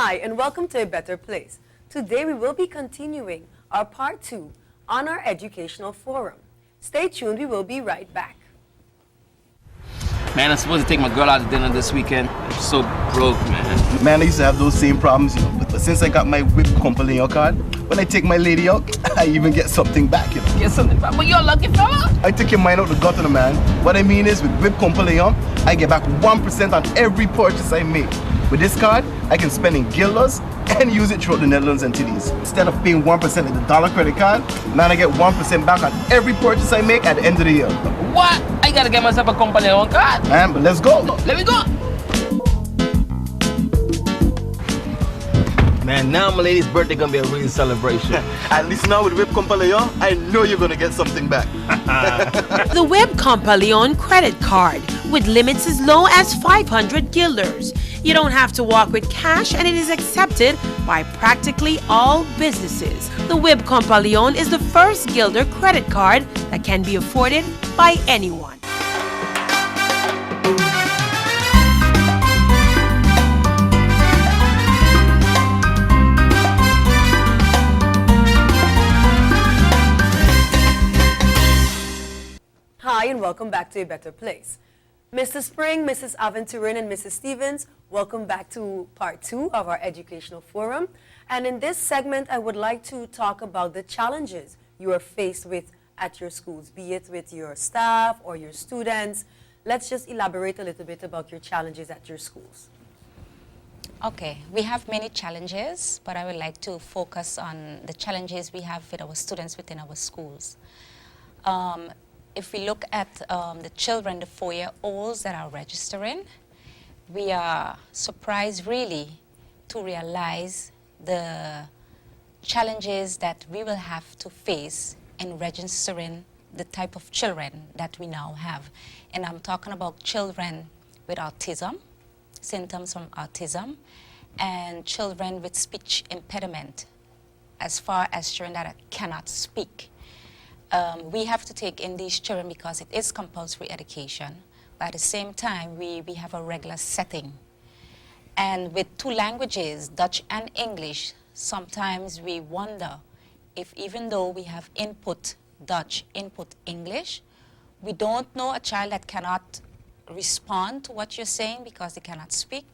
Hi, and welcome to A Better Place. Today we will be continuing our part 2 on our educational forum. Stay tuned, we will be right back. Man, I'm supposed to take my girl out to dinner this weekend. I'm so broke, man. Man, I used to have those same problems, but since I got my whip company card, when I take my lady out, I even get something back, Get something back. Well, you're a lucky fella. I take your mind out the gutter, man. What I mean is, with whip company I get back 1% on every purchase I make. With this card, I can spend in guilders and use it throughout the Netherlands and TDs. Instead of paying 1% in the dollar credit card, now I get 1% back on every purchase I make at the end of the year. What? I gotta get myself a company on card. Man, but let's go. Let me go. Man, now my lady's birthday gonna be a real celebration. At least now with Whip Compaleon, I know you're gonna get something back. The Web Compaleon credit card with limits as low as 500 guilders. You don't have to walk with cash and it is accepted by practically all businesses. The Web Compaleon is the first guilder credit card that can be afforded by anyone. Hi, and welcome back to A Better Place. Mr. Spring, Mrs. Aventurin, and Mrs. Stevens, welcome back to part 2 of our educational forum. And in this segment, I would like to talk about the challenges you are faced with at your schools, be it with your staff or your students. Let's just elaborate a little bit about your challenges at your schools. Okay, we have many challenges, but I would like to focus on the challenges we have with our students within our schools. If we look at the children, the 4-year-olds that are registering, we are surprised really to realize the challenges that we will have to face in registering the type of children that we now have. And I'm talking about children with autism, symptoms from autism, and children with speech impediment, as far as children that cannot speak. We have to take in these children because it is compulsory education, but at the same time, we have a regular setting. And with 2 languages, Dutch and English, sometimes we wonder if even though we have input Dutch, input English, we don't know a child that cannot respond to what you're saying because they cannot speak,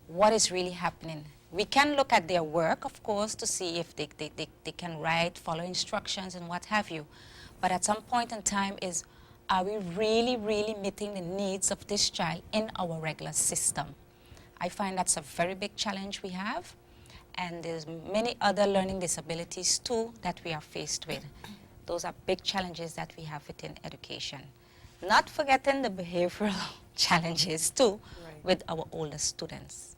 what is really happening. We can look at their work, of course, to see if they can write, follow instructions, and what have you. But at some point in time are we really, really meeting the needs of this child in our regular system? I find that's a very big challenge we have. And there's many other learning disabilities, too, that we are faced with. Those are big challenges that we have within education. Not forgetting the behavioral challenges, too, with our older students.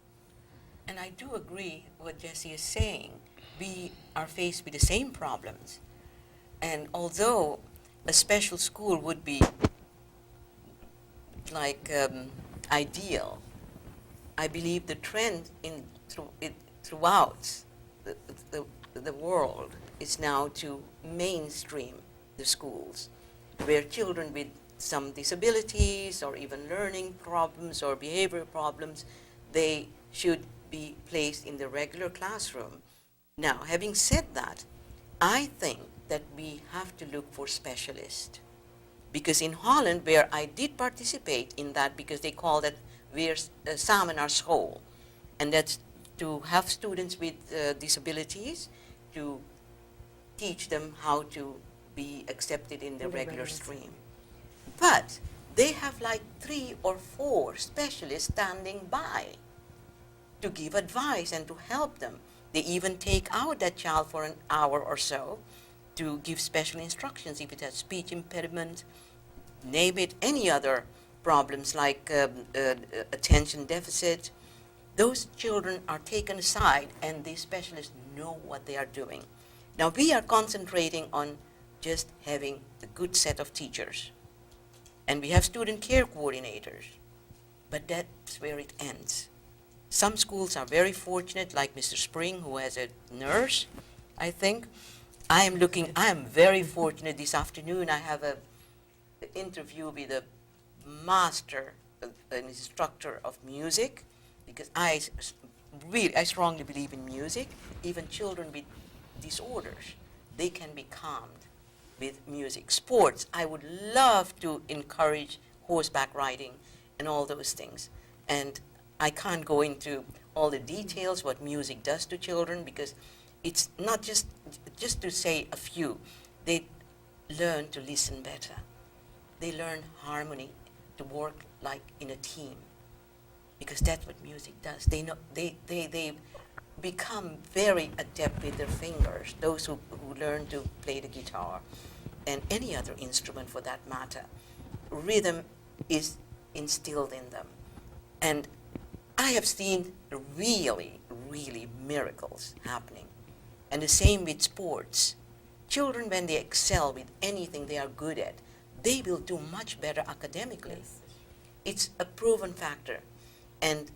And I do agree what Jessie is saying. We are faced with the same problems. And although a special school would be like ideal, I believe the trend throughout the world is now to mainstream the schools, where children with some disabilities or even learning problems or behavioral problems, they should be placed in the regular classroom. Now, having said that, I think that we have to look for specialists. Because in Holland, where I did participate in that, because they call that weer samen naar school, and that's to have students with disabilities, to teach them how to be accepted in the regular stream. But they have like 3 or 4 specialists standing by to give advice and to help them. They even take out that child for an hour or so to give special instructions if it has speech impediment, name it, any other problems like attention deficit. Those children are taken aside and the specialists know what they are doing. Now we are concentrating on just having a good set of teachers. And we have student care coordinators, but that's where it ends. Some schools are very fortunate, like Mr. Spring, who has a nurse, I think. I am very fortunate this afternoon. I have an interview with a master, an instructor of music, because I really, I strongly believe in music. Even children with disorders, they can be calmed with music. Sports, I would love to encourage horseback riding and all those things. And I can't go into all the details what music does to children, because it's not just to say a few. They learn to listen better. They learn harmony, to work like in a team, because that's what music does. They know they become very adept with their fingers. Those who learn to play the guitar and any other instrument for that matter, rhythm is instilled in them. And I have seen really, really miracles happening. And the same with sports. Children, when they excel with anything they are good at, they will do much better academically. It's a proven factor. And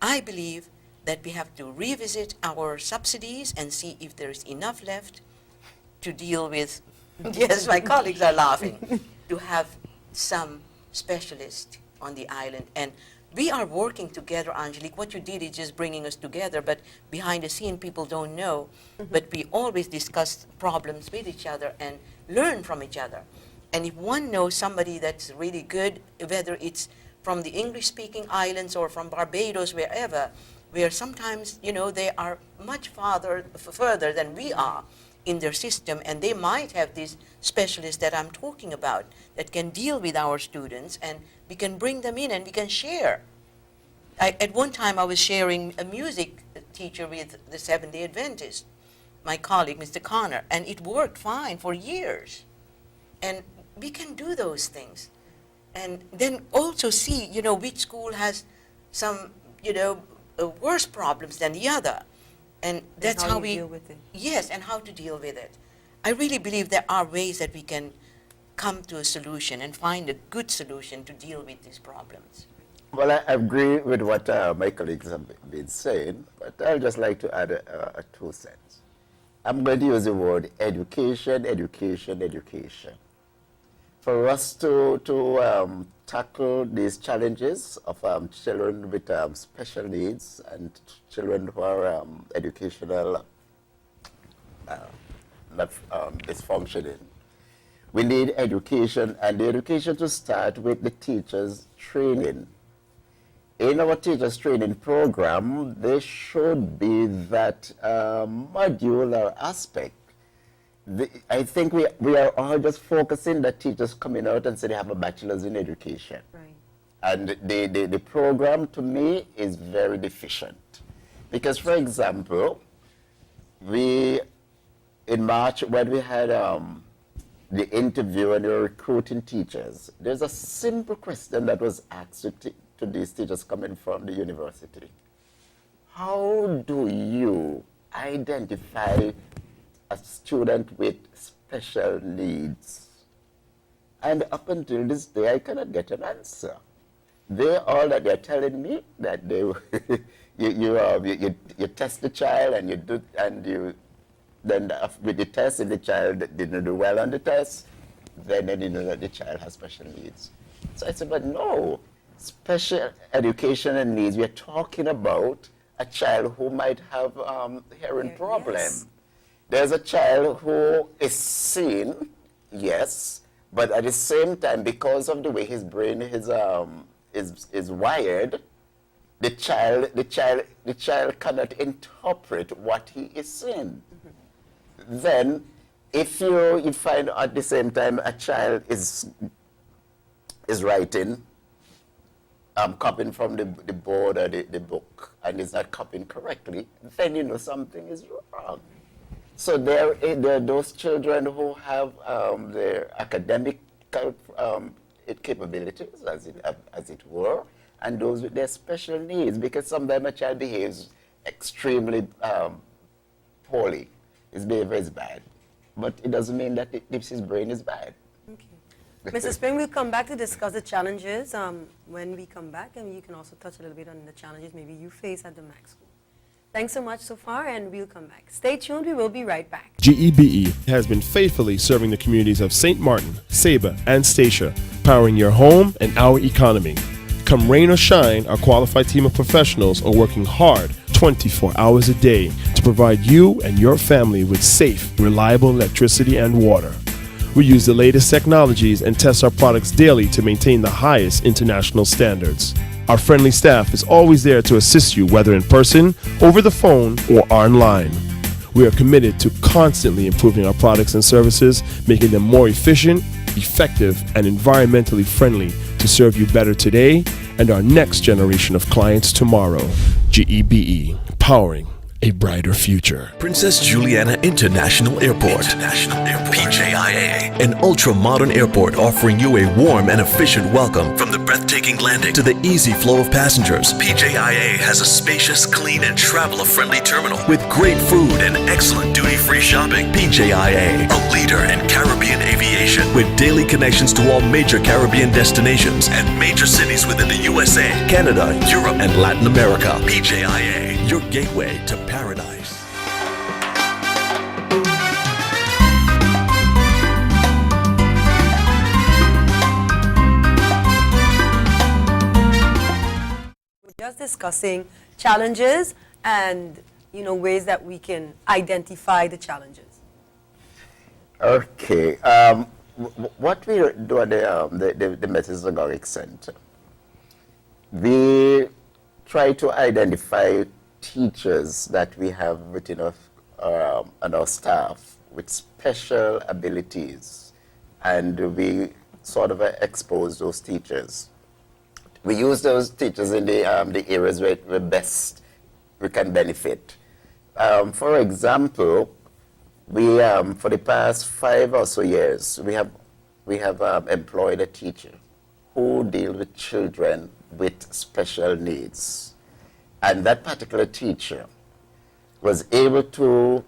I believe that we have to revisit our subsidies and see if there is enough left to deal with, yes, my colleagues are laughing, to have some specialists on the island. And we are working together, Angelique. What you did is just bringing us together, but behind the scene, people don't know. But we always discuss problems with each other and learn from each other. And if one knows somebody that's really good, whether it's from the English-speaking islands or from Barbados, wherever, where sometimes, you know, they are much further than we are in their system, and they might have these specialists that I'm talking about that can deal with our students, and we can bring them in and we can share. At one time, I was sharing a music teacher with the Seventh-day Adventist, my colleague, Mr. Connor, and it worked fine for years. And we can do those things. And then also see, you know, which school has some, you know, worse problems than the other. And that's how we deal with it. Yes, and how to deal with it. I really believe there are ways that we can come to a solution and find a good solution to deal with these problems. Well, I agree with what my colleagues have been saying, but I'd just like to add a 2 cents. I'm going to use the word education, education, education. For us to tackle these challenges of children with special needs and children who are educational not dysfunctioning, we need education, and the education to start with the teachers' training. In our teachers' training program, there should be that modular aspect. I think we are all just focusing that teachers coming out and say they have a bachelor's in education. Right. And the program, to me, is very deficient. Because, for example, in March, when we had the interview and we were recruiting teachers, there's a simple question that was asked to these teachers coming from the university. How do you identify a student with special needs? And up until this day, I cannot get an answer. They're telling me that you test the child and then with the test, if the child didn't do well on the test, then you know that the child has special needs. So I said, but no, special education and needs, we are talking about a child who might have hearing problem. Yes. There's a child who is seen, yes, but at the same time, because of the way his brain is wired, the child cannot interpret what he is seeing. Mm-hmm. Then, if you find at the same time a child is writing, copying from the board or the book, and is not copying correctly, then you know something is wrong. So there are those children who have their academic capabilities, as it were, and those with their special needs, because sometimes a child behaves extremely poorly. His behavior is bad, but it doesn't mean that his brain is bad. Okay. Mrs. Spring, we'll come back to discuss the challenges when we come back, and you can also touch a little bit on the challenges maybe you face at the MAC school. Thanks so much so far, and we'll come back. Stay tuned, we will be right back. GEBE has been faithfully serving the communities of St. Martin, Saba, and Statia, powering your home and our economy. Come rain or shine, our qualified team of professionals are working hard 24 hours a day to provide you and your family with safe, reliable electricity and water. We use the latest technologies and test our products daily to maintain the highest international standards. Our friendly staff is always there to assist you, whether in person, over the phone, or online. We are committed to constantly improving our products and services, making them more efficient, effective, and environmentally friendly to serve you better today and our next generation of clients tomorrow. GEBE, powering a brighter future. Princess Juliana International Airport. PJIA, an ultra-modern airport offering you a warm and efficient welcome. From the breathtaking landing to the easy flow of passengers, PJIA has a spacious, clean, and traveler-friendly terminal with great food and excellent duty-free shopping. PJIA, a leader in Caribbean aviation with daily connections to all major Caribbean destinations and major cities within the USA, Canada, Europe, and Latin America. PJIA, your gateway to paradise. We're just discussing challenges and ways that we can identify the challenges. Okay. What we do at the Methodist Center, we try to identify teachers that we have within and our staff with special abilities, and we sort of expose those teachers. We use those teachers in the areas where best we can benefit. For example, we for the past 5 or so years, we have employed a teacher who deals with children with special needs. And that particular teacher was able to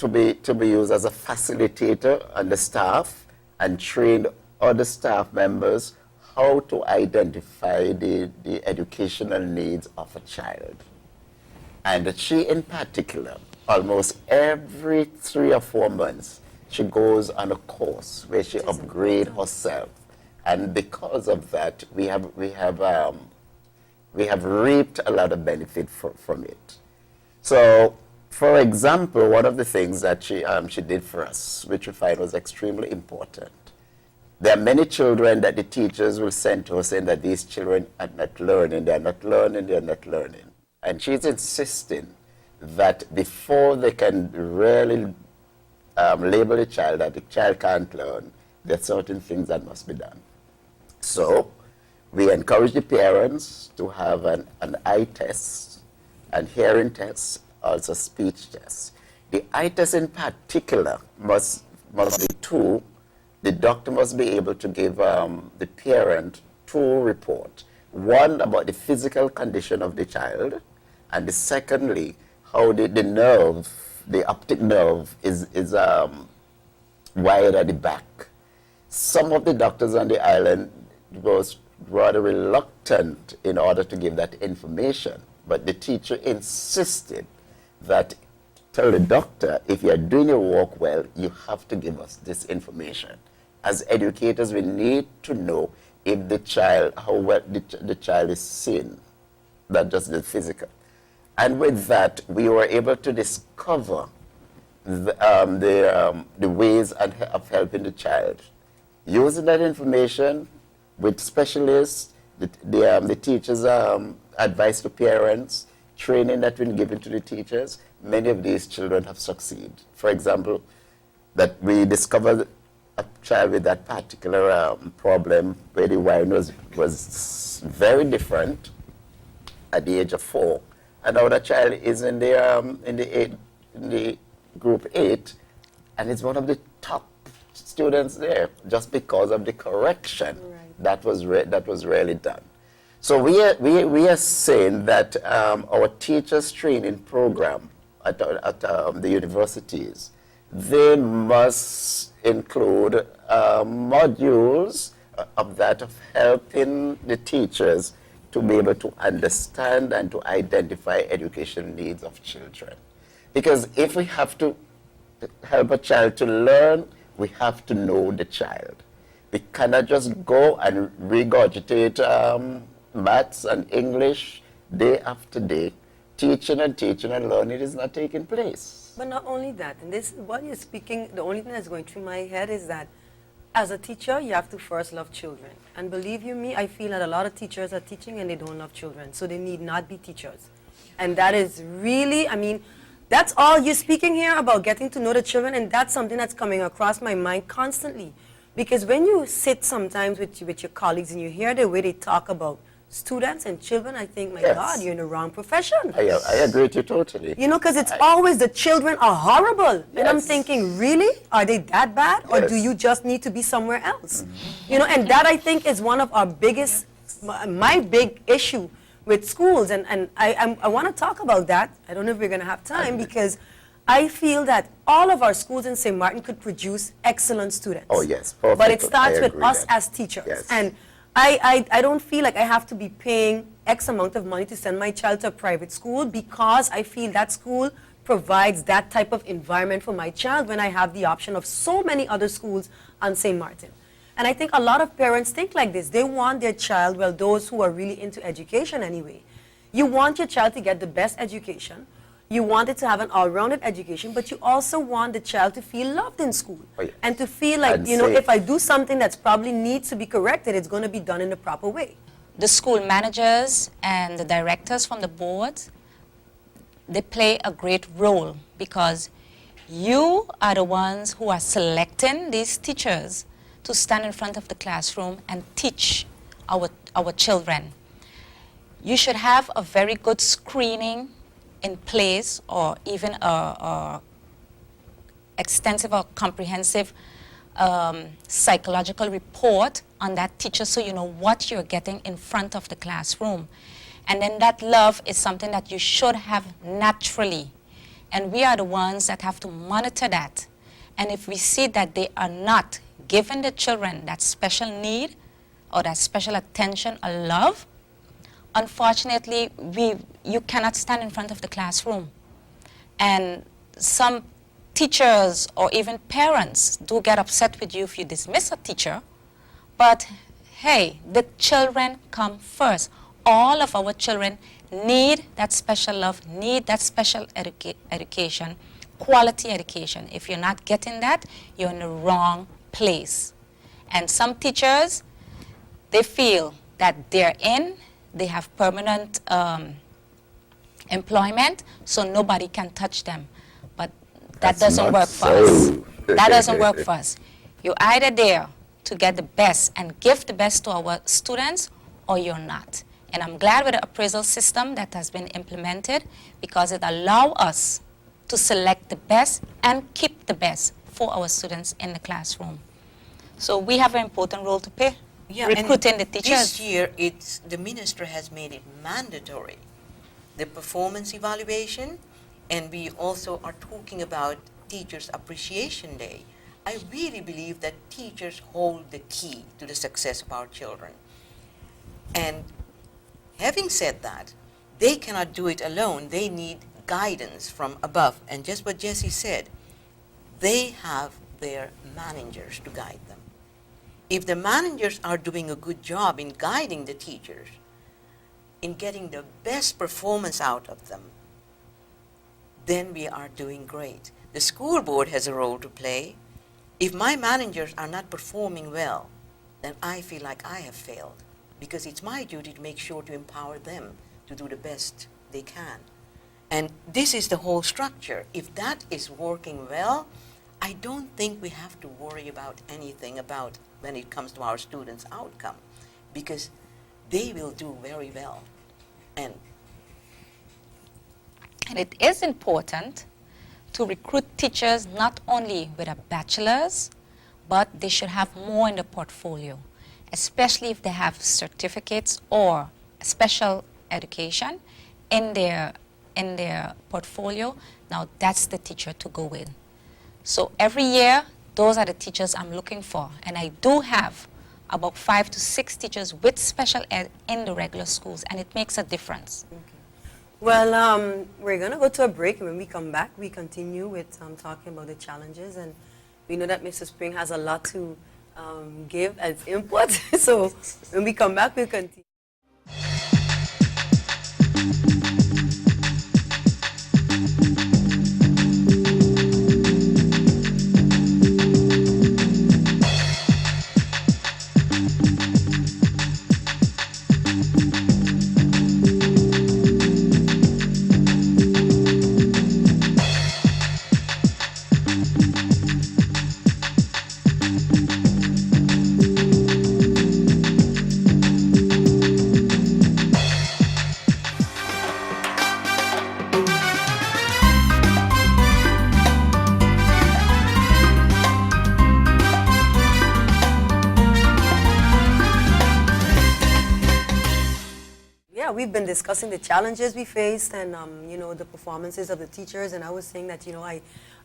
be used as a facilitator on the staff and trained other staff members how to identify the educational needs of a child. And she in particular, almost every 3 or 4 months, she goes on a course where she upgrades herself. And because of that, we have reaped a lot of benefit from it. So, for example, one of the things that she did for us, which we find was extremely important, there are many children that the teachers will send to us saying that these children are not learning, they're not learning. And she's insisting that before they can really label a child that the child can't learn, there are certain things that must be done. So, we encourage the parents to have an eye test, and hearing test, also speech test. The eye test in particular must be 2. The doctor must be able to give the parent 2 reports. One about the physical condition of the child, and secondly, how the nerve, the optic nerve is wired at the back. Some of the doctors on the island was rather reluctant in order to give that information, but the teacher insisted that tell the doctor, if you are doing your work well, you have to give us this information. As educators, we need to know if the child, how well the child is seeing, not just the physical. And with that, we were able to discover the ways of helping the child. Using that information with specialists, the teachers' advice to parents, training that been given to the teachers, many of these children have succeeded. For example, that we discovered a child with that particular problem where the wine was very different at the age of 4. And now that child is in the group 8, and is one of the top students there just because of the correction that was really done. So we are saying that our teachers training program at the universities, they must include modules of helping the teachers to be able to understand and to identify education needs of children. Because if we have to help a child to learn, we have to know the child. We cannot just go and regurgitate maths and English day after day, teaching and learning is not taking place. But not only that, and this, while you're speaking, the only thing that's going through my head is that as a teacher, you have to first love children. And believe you me, I feel that a lot of teachers are teaching and they don't love children, so they need not be teachers. And that is really, I mean, that's all you're speaking here about, getting to know the children, and that's something that's coming across my mind constantly. Because when you sit sometimes with your colleagues and you hear the way they talk about students and children, I think, my Yes. God, you're in the wrong profession. I agree with you totally. You know, because it's always the children are horrible. And I'm Yes. thinking, really? Are they that bad? Or do Yes. you just need to be somewhere else? You know, and that I think is one of our biggest, my big issue with schools. And I want to talk about that. I don't know if we're going to have time, because I feel that all of our schools in St. Martin could produce excellent students. Oh, yes. But it Perfect. starts I with agree us that. as teachers. Yes. And I don't feel like I have to be paying X amount of money to send my child to a private school, because I feel that school provides that type of environment for my child when I have the option of so many other schools on St. Martin. And I think a lot of parents think like this. They want their child, well, those who are really into education anyway, you want your child to get the best education. You want it to have an all-rounded education, but you also want the child to feel loved in school. Oh, yes. And to feel like, And you know, safe. if I do something that's probably needs to be corrected, it's going to be done in the proper way. The school managers and the directors from the board, they play a great role, because you are the ones who are selecting these teachers to stand in front of the classroom and teach our children. You should have a very good screening in place, or even a extensive or comprehensive psychological report on that teacher, so you know what you're getting in front of the classroom. And then that love is something that you should have naturally. And we are the ones that have to monitor that. And if we see that they are not giving the children that special need or that special attention or love, unfortunately, you cannot stand in front of the classroom. And some teachers or even parents do get upset with you if you dismiss a teacher, but hey, the children come first. All of our children need that special love, need that special education, quality education. If you're not getting that, you're in the wrong place. And some teachers, they feel that they have permanent employment, so nobody can touch them. But that That's doesn't not work for us. so. That doesn't work for us. You're either there to get the best and give the best to our students, or you're not. And I'm glad with the appraisal system that has been implemented, because it allows us to select the best and keep the best for our students in the classroom. So we have an important role to play, recruiting the teachers. This year, the minister has made it mandatory, the performance evaluation, and we also are talking about Teachers Appreciation Day. I really believe that teachers hold the key to the success of our children. And having said that, they cannot do it alone. They need guidance from above. And just what Jesse said, they have their managers to guide them. If the managers are doing a good job in guiding the teachers, in getting the best performance out of them, then we are doing great. The school board has a role to play. If my managers are not performing well, then I feel like I have failed, because it's my duty to make sure to empower them to do the best they can. And this is the whole structure. If that is working well, I don't think we have to worry about anything about when it comes to our students' outcome, because they will do very well. And it is important to recruit teachers not only with a bachelor's, but they should have more in the portfolio, especially if they have certificates or special education in their portfolio. Now that's the teacher to go with. So every year, those are the teachers I'm looking for. And I do have about 5 to 6 teachers with special ed in the regular schools, and it makes a difference. Okay. Well, we're going to go to a break, and when we come back, we continue with talking about the challenges. And we know that Mr. Spring has a lot to give as input. So when we come back, we'll continue. Yeah, we've been discussing the challenges we faced and, the performances of the teachers. And I was saying that,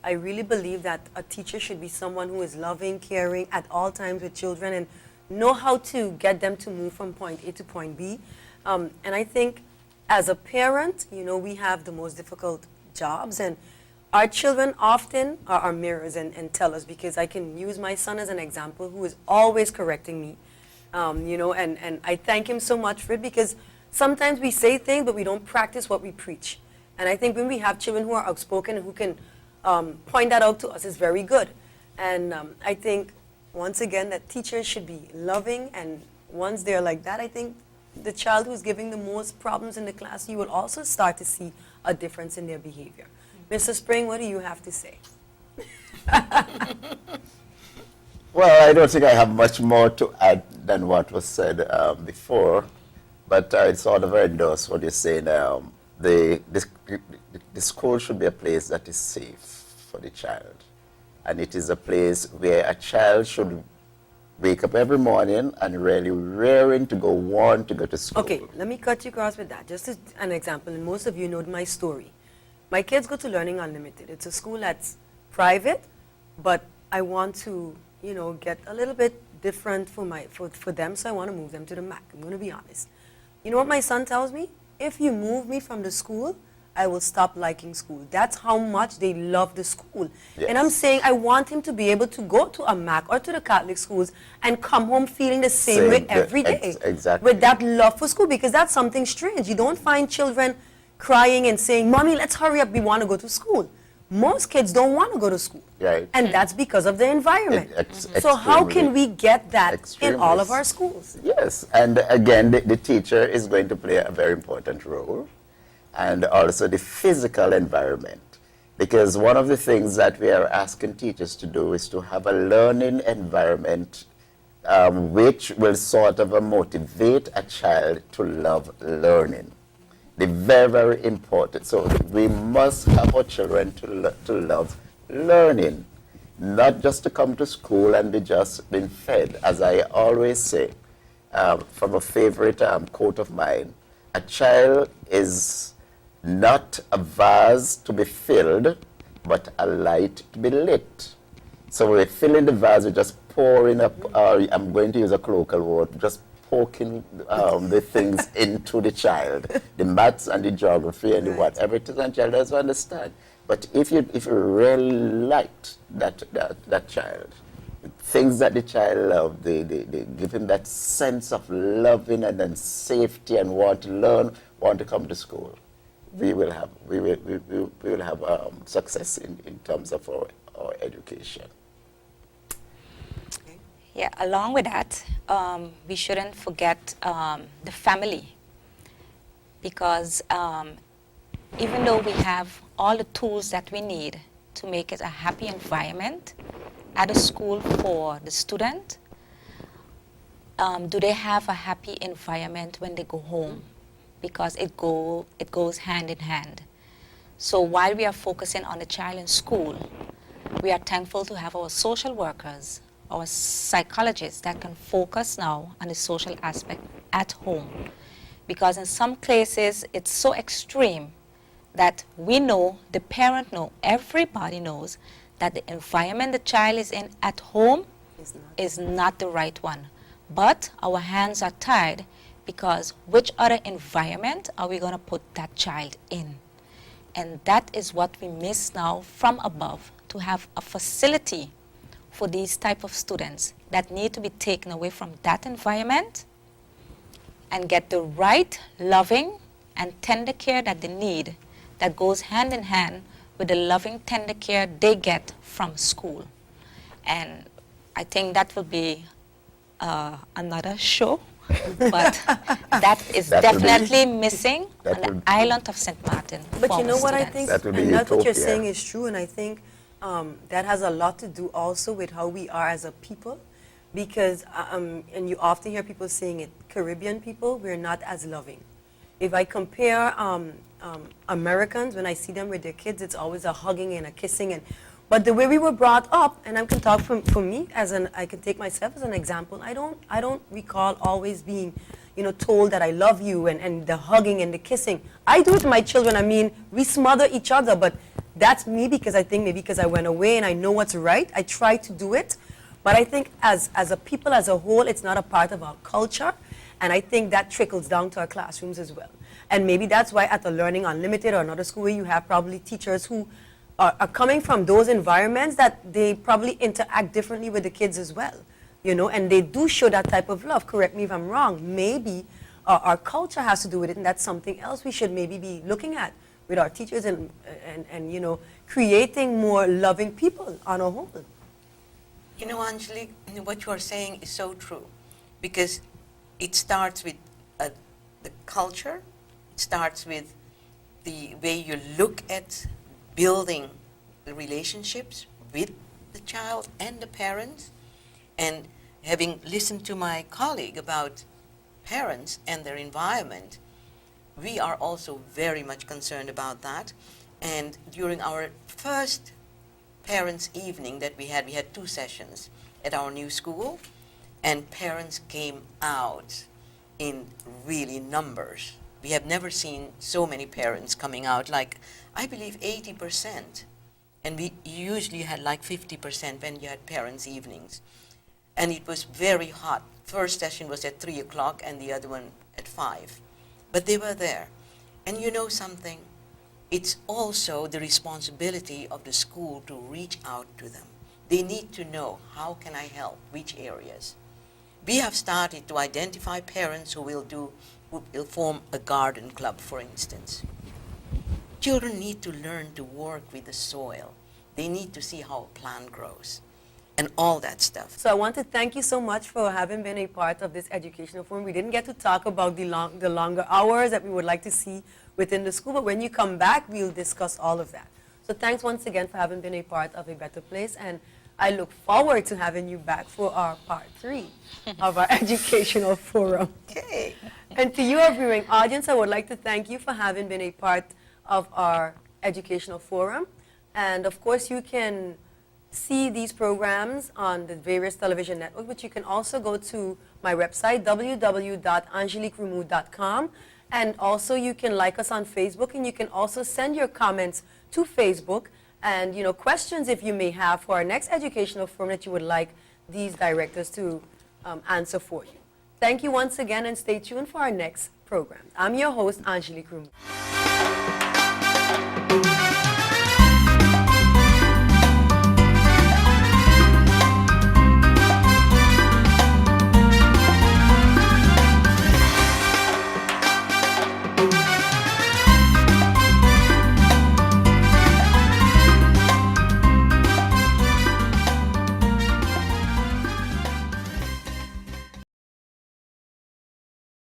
I really believe that a teacher should be someone who is loving, caring at all times with children and know how to get them to move from point A to point B. And I think as a parent, we have the most difficult jobs. And our children often are our mirrors and tell us, because I can use my son as an example who is always correcting me. And I thank him so much for it, because sometimes we say things, but we don't practice what we preach. And I think when we have children who are outspoken and who can point that out to us, is very good. And I think, once again, that teachers should be loving. And once they're like that, I think the child who's giving the most problems in the class, you will also start to see a difference in their behavior. Mr. Spring, what do you have to say? Well, I don't think I have much more to add than what was said before, but I sort of endorse what you're saying. The school should be a place that is safe for the child, and it is a place where a child should wake up every morning and really raring to want to go to school. Okay, let me cut you across with that. Just as an example, and most of you know my story. My kids go to Learning Unlimited. It's a school that's private, but I want to, get a little bit different for them, so I want to move them to the MAC. I'm going to be honest. You know what my son tells me? If you move me from the school, I will stop liking school. That's how much they love the school. Yes. And I'm saying I want him to be able to go to a MAC or to the Catholic schools and come home feeling the same way every day. Exactly. With that love for school, because that's something strange. You don't find children crying and saying, "Mommy, let's hurry up, we want to go to school." Most kids don't want to go to school. Right. And that's because of the environment. So how can we get that in all of our schools? Yes, and again, the teacher is going to play a very important role, and also the physical environment. Because one of the things that we are asking teachers to do is to have a learning environment which will sort of motivate a child to love learning. The very, very important. So we must have our children to love learning, not just to come to school and be just been fed. As I always say, from a favorite quote of mine, a child is not a vase to be filled, but a light to be lit. So we're filling the vase, we're just pouring up, I'm going to use a colloquial word, just poking the things into the child, the maths and the geography and the whatever it is, and the child doesn't understand. But if you really liked that child, things that the child loved, they give him that sense of loving and then safety and want to learn, want to come to school, we will have success in terms of our education. Yeah, along with that, we shouldn't forget the family, because even though we have all the tools that we need to make it a happy environment at a school for the student, do they have a happy environment when they go home? Because it goes hand in hand. So while we are focusing on the child in school, we are thankful to have our social workers, our psychologists that can focus now on the social aspect at home. Because in some places it's so extreme that we know, the parent know, everybody knows that the environment the child is in at home is not the right one. But our hands are tied, because which other environment are we going to put that child in? And that is what we miss now from above, to have a facility for these type of students that need to be taken away from that environment and get the right loving and tender care that they need that goes hand in hand with the loving, tender care they get from school. And I think that will be another show, but that is That will be- definitely missing that on will the be- island of St. Martin. But for you know our what I students. think, That would be and that's what you're utopia. saying is true, and I think that has a lot to do also with how we are as a people, because, and you often hear people saying it, Caribbean people, we're not as loving. If I compare Americans, when I see them with their kids, it's always a hugging and a kissing, but the way we were brought up, and I can talk for me, I can take myself as an example, I don't recall always being, told that I love you and the hugging and the kissing. I do it to my children. I mean, we smother each other, but that's me because I think maybe because I went away and I know what's right. I try to do it. But I think as a people as a whole, it's not a part of our culture. And I think that trickles down to our classrooms as well. And maybe that's why at the Learning Unlimited or another school where you have probably teachers who are coming from those environments that they probably interact differently with the kids as well. And they do show that type of love. Correct me if I'm wrong. Maybe our culture has to do with it, and that's something else we should maybe be looking at with our teachers and creating more loving people on a whole. Angelique, what you are saying is so true, because it starts with the culture, it starts with the way you look at building the relationships with the child and the parents. And having listened to my colleague about parents and their environment, we are also very much concerned about that. And during our first parents' evening that we had 2 sessions at our new school, and parents came out in really numbers. We have never seen so many parents coming out, like I believe 80%. And we usually had like 50% when you had parents' evenings. And it was very hot. First session was at 3 o'clock and the other one at 5. But they were there. And you know something? It's also the responsibility of the school to reach out to them. They need to know, how can I help, which areas. We have started to identify parents who will form a garden club, for instance. Children need to learn to work with the soil. They need to see how a plant grows and all that stuff. So I want to thank you so much for having been a part of this educational forum. We didn't get to talk about the longer hours that we would like to see within the school, but when you come back, we'll discuss all of that. So thanks once again for having been a part of A Better Place, and I look forward to having you back for our part 3 of our educational forum. Okay. And to you, our viewing audience, I would like to thank you for having been a part of our educational forum. And of course, you can see these programs on the various television networks, but you can also go to my website, www.angeliqueremoux.com, and also you can like us on Facebook, and you can also send your comments to Facebook, and questions if you may have for our next educational forum that you would like these directors to answer for you. Thank you once again, and stay tuned for our next program. I'm your host, Angelique Remoux.